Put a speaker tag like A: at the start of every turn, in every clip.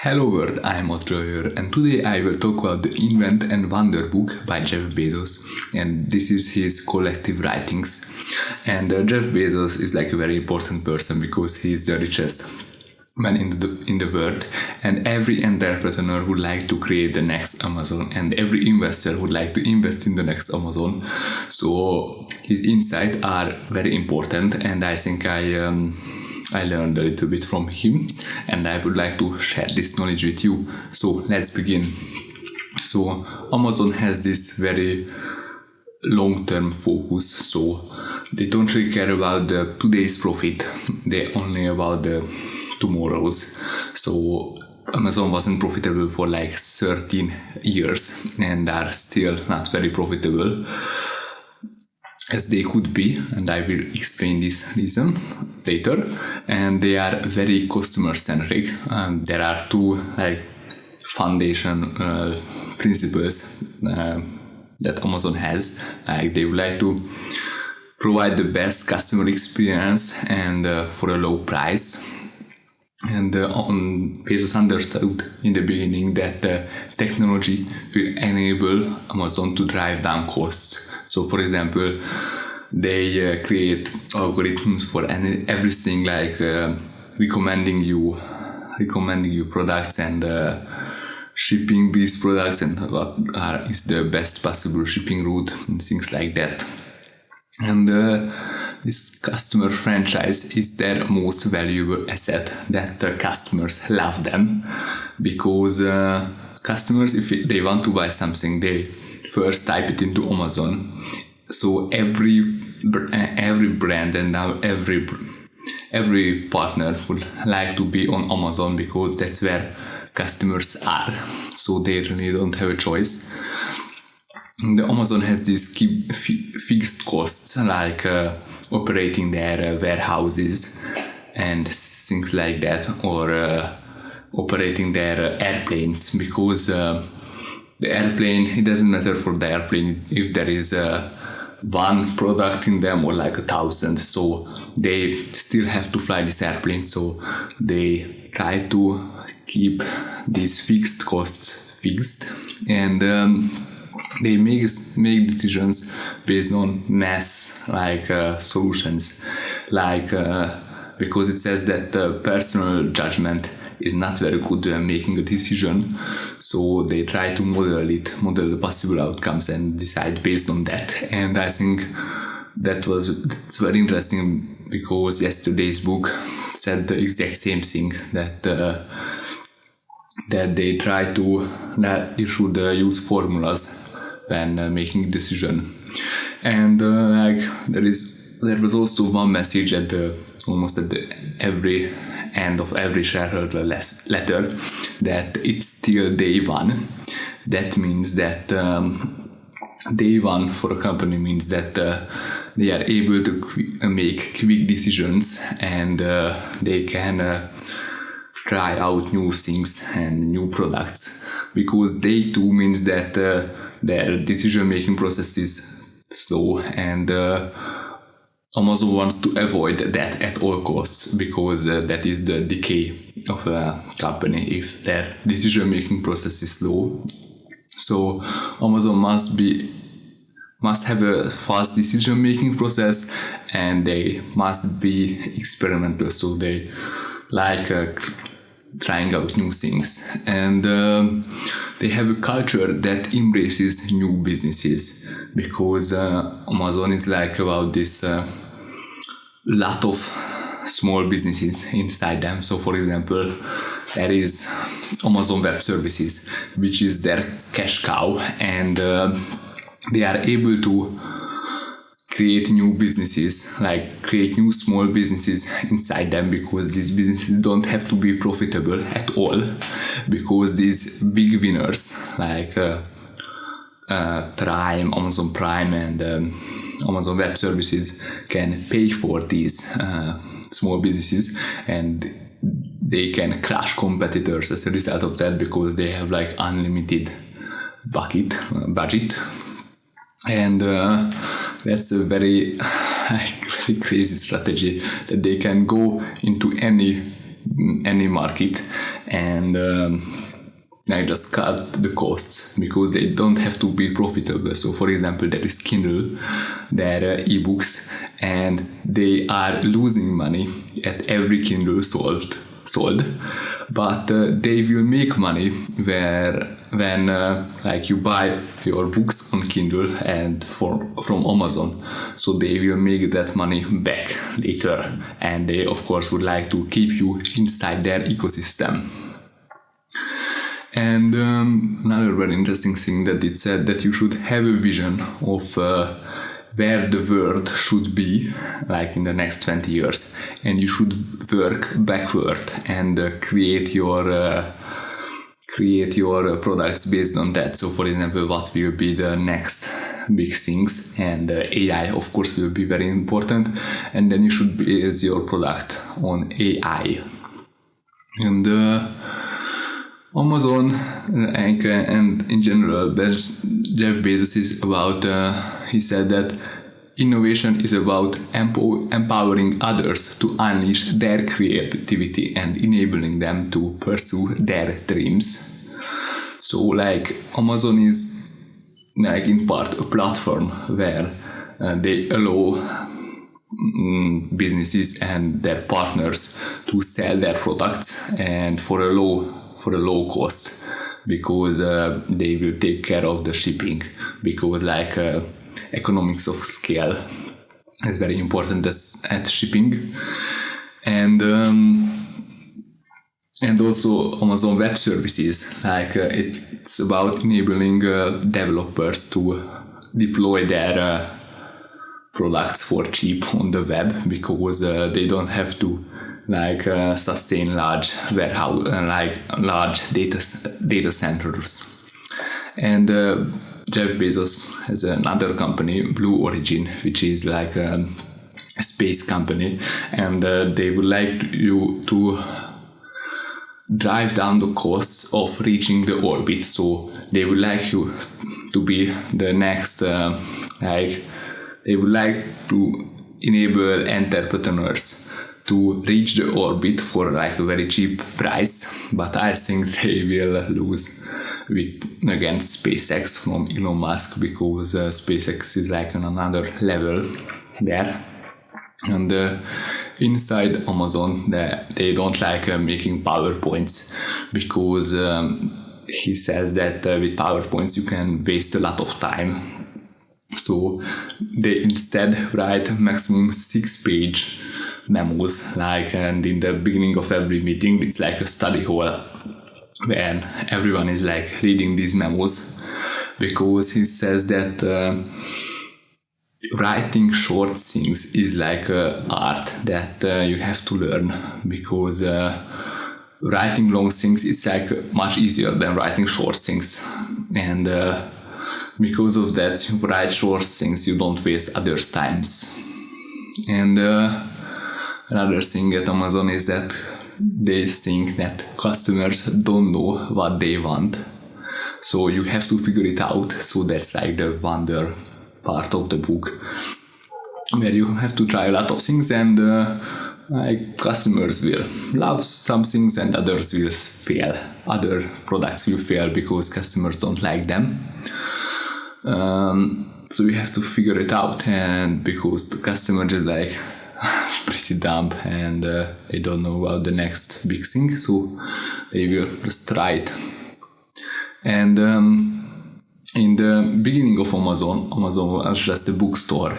A: Hello world, I am Otra here, and today I will talk about the Invent and Wonder book by Jeff Bezos, and this is his collective writings. And Jeff Bezos is like a very important person because he is the richest man in the world, and every entrepreneur would like to create the next Amazon, and every investor would like to invest in the next Amazon. So his insights are very important, and I think I learned a little bit from him, and I would like to share this knowledge with you. So let's begin. So Amazon has this very long-term focus, so they don't really care about the today's profit, they only about the tomorrow's. So Amazon wasn't profitable for like 13 years and are still not very profitable as they could be, and I will explain this reason later. And they are very customer centric. There are two foundation principles that Amazon has. Like they would like to provide the best customer experience and for a low price. And Bezos understood in the beginning that technology will enable Amazon to drive down costs. So, for example, they create algorithms for everything, like recommending you products and shipping these products and what is the best possible shipping route and things like that. And this customer franchise is their most valuable asset, that customers love them, because customers, if they want to buy something, they first type it into Amazon. So every brand and now every partner would like to be on Amazon because that's where customers are. So they really don't have a choice. And Amazon has these fixed costs, like operating their warehouses and things like that, or operating their airplanes, because the airplane, it doesn't matter for the airplane if there is one product in them or like 1,000, so they still have to fly this airplane. So they try to keep these fixed costs fixed, and they make decisions based on mass solutions, because it says that personal judgment is not very good making a decision, so they try to model the possible outcomes and decide based on that. And I think that's very interesting, because yesterday's book said the exact same thing, that they try that you should use formulas when making a decision. And there was also one message at almost at every end of every shareholder letter, that it's still day one. That means that day one for a company means that they are able to make quick decisions, and they can try out new things and new products, because day two means that their decision-making process is slow, and Amazon wants to avoid that at all costs, because that is the decay of a company if their decision-making process is slow. So Amazon must have a fast decision-making process, and they must be experimental, so they like trying out new things. And they have a culture that embraces new businesses, because Amazon is like about this lot of small businesses inside them. So for example, there is Amazon Web Services, which is their cash cow, and they are able to create new businesses, like create new small businesses inside them, because these businesses don't have to be profitable at all, because these big winners like Amazon Prime and Amazon Web Services can pay for these small businesses, and they can crush competitors as a result of that, because they have like unlimited budget. And that's a very crazy strategy, that they can go into any any market and just cut the costs because they don't have to be profitable. So for example, there is Kindle, their ebooks, and they are losing money at every Kindle sold, but they will make money when you buy your books on Kindle and from Amazon. So they will make that money back later, and they of course would like to keep you inside their ecosystem. And another very interesting thing that it said that you should have a vision of where the world should be like in the next 20 years, and you should work backward and create your products based on that. So for example, what will be the next big things, and AI of course will be very important, and then you should base your product on AI. And Amazon and in general, Jeff Bezos is about, he said that innovation is about empowering others to unleash their creativity and enabling them to pursue their dreams. So like Amazon is like in part a platform where they allow businesses and their partners to sell their products and for a low cost, because they will take care of the shipping, because like economics of scale is very important at shipping. And also Amazon Web Services, like it's about enabling developers to deploy their products for cheap on the web, because they don't have to sustain large warehouse, large data centers. And Jeff Bezos has another company, Blue Origin, which is like a space company, and they would like you to drive down the costs of reaching the orbit. So they would like you to be the next, they would like to enable entrepreneurs to reach the orbit for like a very cheap price, but I think they will lose against SpaceX from Elon Musk, because SpaceX is like on another level there. And inside Amazon, they don't like making PowerPoints, because he says that with PowerPoints you can waste a lot of time. So they instead write maximum 6-page memos, and in the beginning of every meeting it's like a study hall where everyone is like reading these memos, because he says that writing short things is like art that you have to learn, because writing long things is like much easier than writing short things, and because of that, you write short things, you don't waste others' times. And another thing at Amazon is that they think that customers don't know what they want, so you have to figure it out. So that's like the wonder part of the book, where you have to try a lot of things, and customers will love some things and others will fail. Other products will fail because customers don't like them. So you have to figure it out, and because the customer is like pretty dumb and they don't know about the next big thing, so they will just try it. And in the beginning of Amazon was just a bookstore,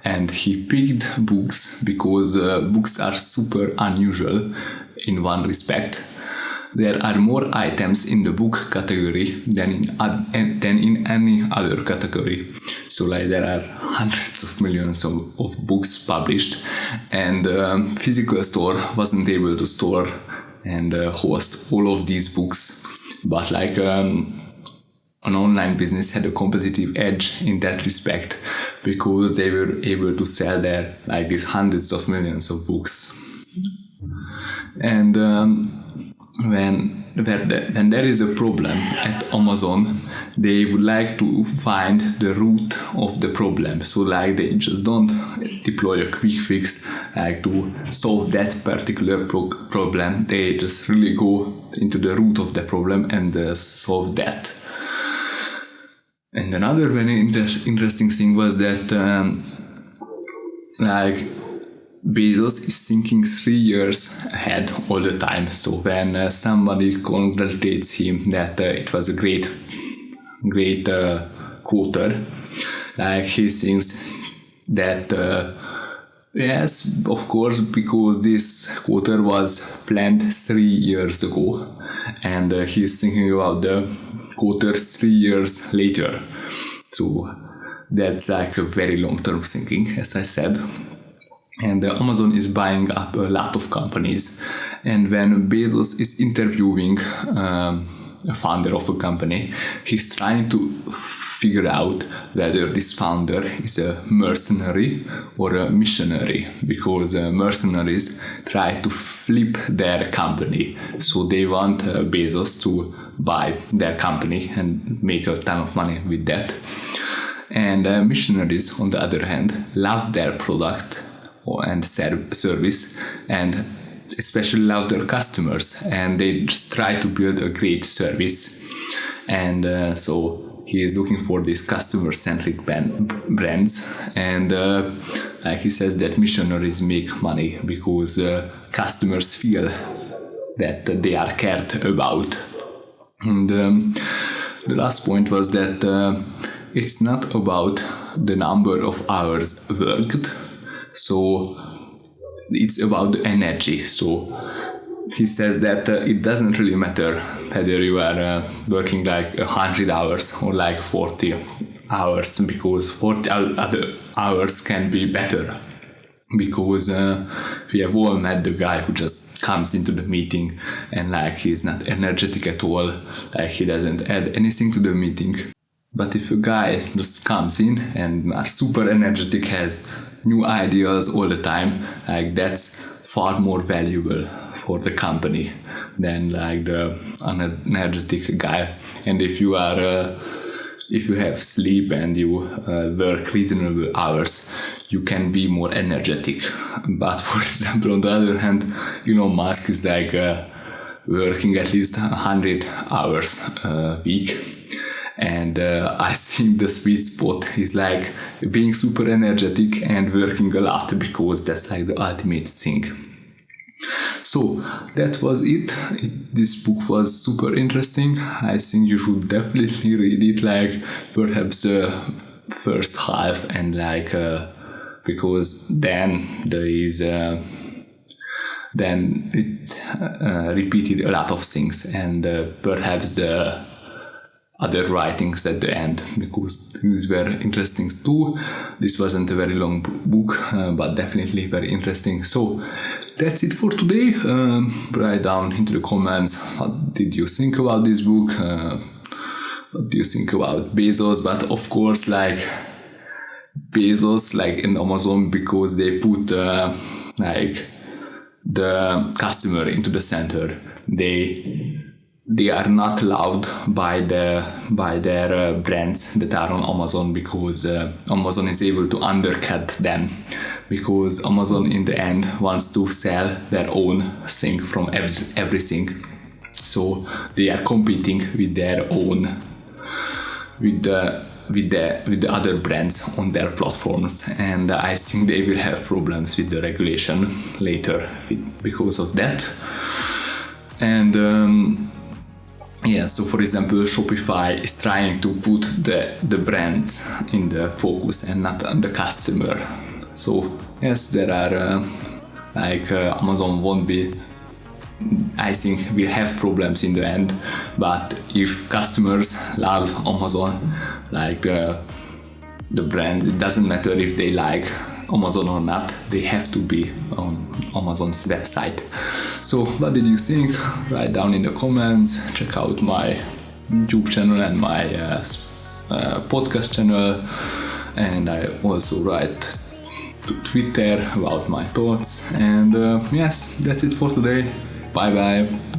A: and he picked books because books are super unusual in one respect. There are more items in the book category than in any other category. So like there are hundreds of millions of books published, and physical store wasn't able to store and host all of these books. But like an online business had a competitive edge in that respect, because they were able to sell there like these hundreds of millions of books. And when there is a problem at Amazon, they would like to find the root of the problem. So like they deploy a quick fix like to solve that particular problem. They just really go into the root of the problem and solve that. And another very interesting thing was that Bezos is thinking 3 years ahead all the time. So when somebody congratulates him that it was a great quarter, he thinks that yes, of course, because this quarter was planned 3 years ago, and he's thinking about the quarter 3 years later. So that's a very long-term thinking, as I said. And Amazon is buying up a lot of companies. And when Bezos is interviewing a founder of a company, he's trying to figure out whether this founder is a mercenary or a missionary, because mercenaries try to flip their company. So they want Bezos to buy their company and make a ton of money with that. And missionaries, on the other hand, love their product and service, and especially love their customers, and they just try to build a great service. And so he is looking for these customer-centric brands, and he says that missionaries make money because customers feel that they are cared about. And the last point was that it's not about the number of hours worked, so it's about the energy. So he says that it doesn't really matter whether you are working 100 hours or 40 hours, because 40 other hours can be better. Because we have all met the guy who just comes into the meeting and he's not energetic at all, he doesn't add anything to the meeting. But if a guy just comes in and are super energetic, has new ideas all the time, that's far more valuable for the company than the unenergetic guy. And if you have sleep and you work reasonable hours, you can be more energetic. But for example, on the other hand, Elon Musk is working at least 100 hours a week. And I think the sweet spot is being super energetic and working a lot, because that's the ultimate thing. So that was it. This book was super interesting. I think you should definitely read it, perhaps the first half, and because then there is then it repeated a lot of things, and perhaps the other writings at the end, because these were interesting too. This wasn't a very long book, but definitely very interesting. So that's it for today. Write down into the comments, what did you think about this book? What do you think about Bezos? But of course, Bezos, in Amazon, because they put the customer into the center. They are not loved by their brands that are on Amazon, because Amazon is able to undercut them, because Amazon in the end wants to sell their own thing from everything. So they are competing with their own with the other brands on their platforms, and I think they will have problems with the regulation later because of that. And so for example, Shopify is trying to put the brand in the focus and not on the customer. So yes, there are Amazon won't be, I think, will have problems in the end, but if customers love Amazon, the brand, it doesn't matter if they like Amazon or not, they have to be on Amazon's website. So what did you think? Write down in the comments. Check out my YouTube channel and my podcast channel, and I also write to Twitter about my thoughts. And yes, that's it for today. Bye bye.